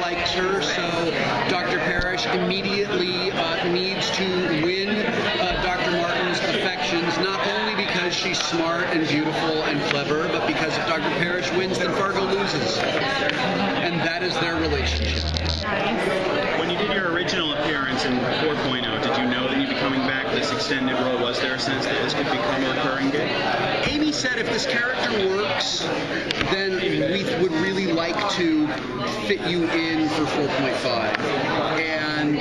likes her, so Dr. Parrish immediately needs to win Dr. Martin's affections, not only because she's smart and beautiful and clever, but because if Dr. Parrish wins, then Fargo loses. And that is their relationship. When you did your original appearance in 4.0, did you know that you'd be coming back for this extended role? Was there a sense that this could become a recurring gig? Amy said if this character works, then we would really like to fit you in for 4.5. And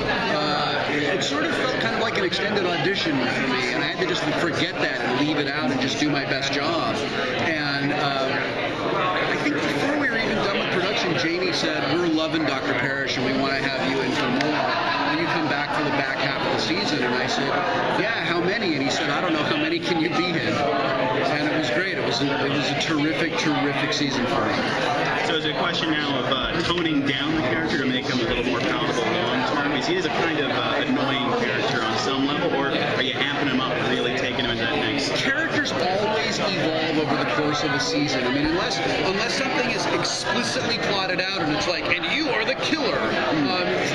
it sort of felt kind of like an extended audition for me, and I had to just forget that and leave it out and just do my best job. And I think before we were even done with production, Jamie said, we're loving Dr. Parrish and we want to have you in for more. Will you come back for the back half of the season? And I said, yeah, how many? And he said, I don't know, how many can you be in? And it was great. It was a terrific, terrific season for me. So is it a question now of toning down the character to make him a little more palatable long term? Is he a kind of annoying character on some level, or are you amping him up and really taking him into that next? Characters always evolve over the course of a season. I mean, unless something is explicitly plotted out and it's like, and you are the killer,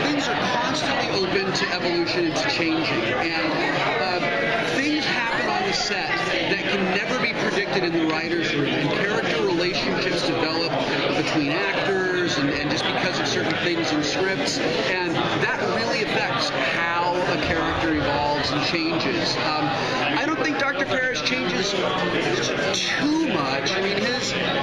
things are constantly open to evolution and to changing. And things happen on the set that can never be predicted in the writer's room. And character relationships develop between actors and just because of certain things in scripts. And that really affects how a character evolves and changes. I don't think Dr. Parrish changes too much. I mean,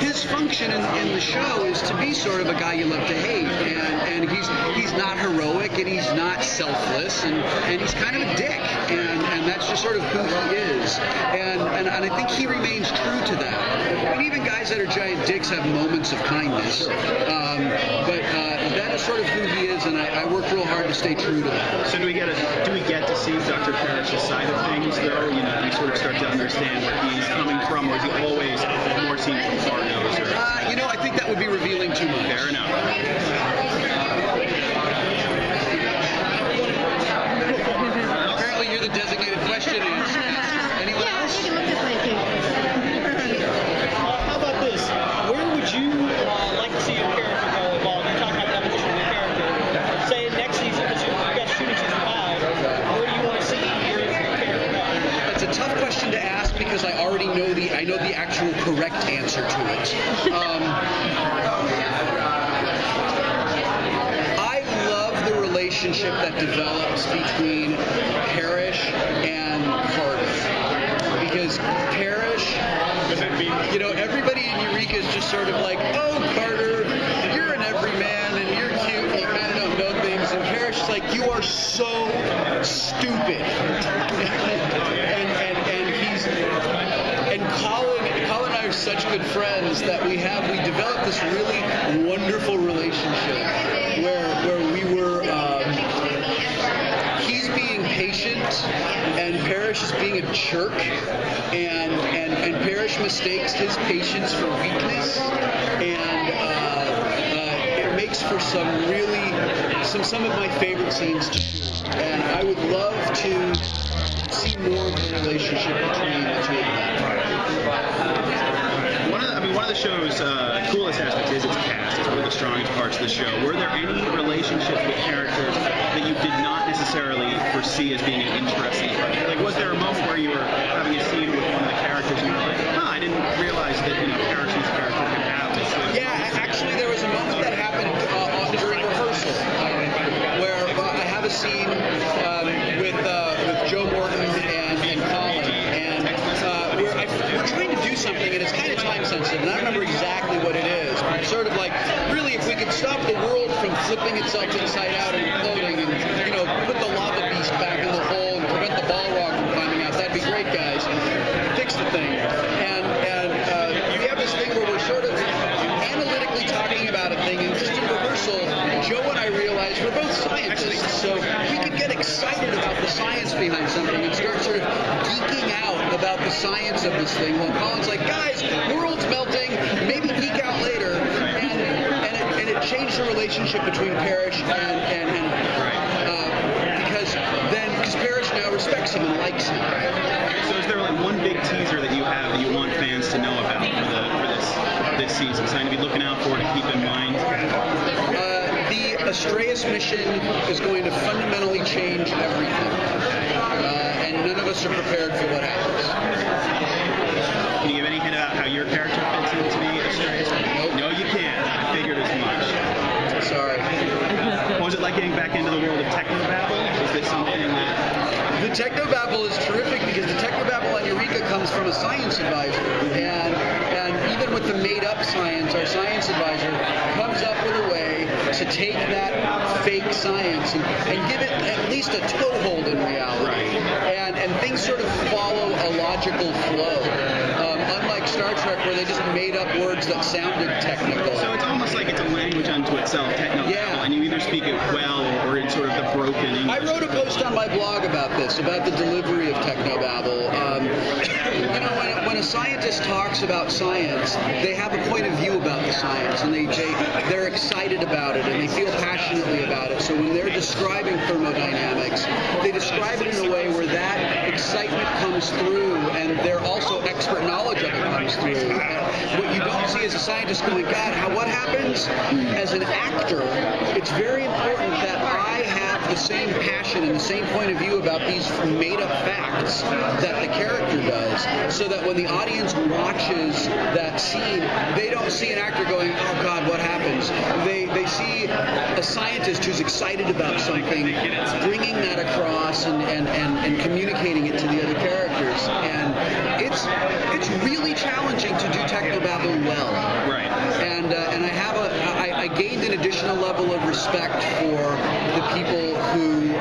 his function in the show is to be sort of a guy you love to hate, and he's not heroic and he's not selfless, and he's kind of a dick, and that's just sort of who he is, and I think he remains true to that. I mean, even guys that are giant dicks have moments of kindness, but that is sort of who he is, and I work real hard to stay true to that. So do we get to see Dr. Parrish's side of things, though? You know, do we sort of start to understand where he's coming from, or is he always more seen from Fargo? You know, I think that would be revealing too much. Fair enough. Apparently, you're the designated question answer. Anyone else? How about this? Where would you like to see your character go evolve? You're talking about evolution of your character. Say next season, because you've got shooting season 5, where do you want to see your character go? That's a tough question to ask because I already know the actual correct answer to it. I love the relationship that develops between Parrish and Carter, because Parrish, you know, everybody in Eureka is just sort of like, oh, Carter, you're an everyman and you're cute and you kind of don't know things, and Parrish is like, you are so stupid. And Colin and I are such good friends that we developed this really wonderful relationship where we were, he's being patient and Parrish is being a jerk, and Parrish mistakes his patience for weakness, and it makes for some of my favorite scenes to shoot, and I would love to see more of the relationship between the two of them. One of the show's coolest aspects is its cast. It's one of the strongest parts of the show. Were there any relationships with characters that you did not necessarily foresee as being an interesting part? Like, was there a moment where you were having a scene with one of the characters and you were like, huh, I didn't realize that, you know, Parrish's character could have this? Yeah, actually, there was a moment that happened during rehearsal where I have a scene with Joe Morton and Colin, and we're trying to do something, and it's kind of time sensitive, and I don't remember exactly what it is, but it's sort of like, really, if we could stop the world from flipping itself inside out and imploding, and, you know, put the lava beast back in the hole and prevent the Balrog from climbing out, that'd be great, guys. Fix the thing. And we have this thing where we're sort of analytically talking about a thing, and just in rehearsal, Joe and I realized we're both scientists, so we could get excited about the science behind something and start sort of geeking out about the science of this thing, while Colin's like, guys, world's melting, maybe geek out later, and it changed the relationship between Parrish and because Parrish now respects him and likes him. So is there like one big teaser that you have that you want fans to know about for this season? Something to be looking out for, to keep in mind? Astraeus mission is going to fundamentally change everything, and none of us are prepared for what happens. Can you give any hint about how your character fits into the Astraeus? Nope. No, you can't. I figured as much. Sorry. What was it like getting back into the world of technobabble? Was it something that... The technobabble is terrific because the technobabble on Eureka comes from a science advisor, and even with the made-up science, our science advisor comes up with a way to take that fake science and give it at least a toehold in reality, and things sort of follow a logical flow. Unlike Star Trek, where they just made up words that sounded technical. So it's almost like it's a language unto itself, technobabble, and you either speak it well or in sort of the broken English. I wrote a post on my blog about this, about the delivery of technobabble. When a scientist talks about science, they have a point of view about the science, and they're excited about it, and they feel passionately about it. So when they're describing thermodynamics, they describe it in a way where that excitement comes through, and their also expert knowledge of it comes through. What you don't see as a scientist going, God, what happens? As an actor, it's very important that I have the same passion and the same point of view about these made-up facts that the character does, so that when the audience watches that scene, they don't see an actor going, oh God, what happens? They see a scientist who's excited about something, bringing that across and communicating it to the other characters. And it's really challenging to do technobabble well. Right. And I gained an additional level of respect for the people who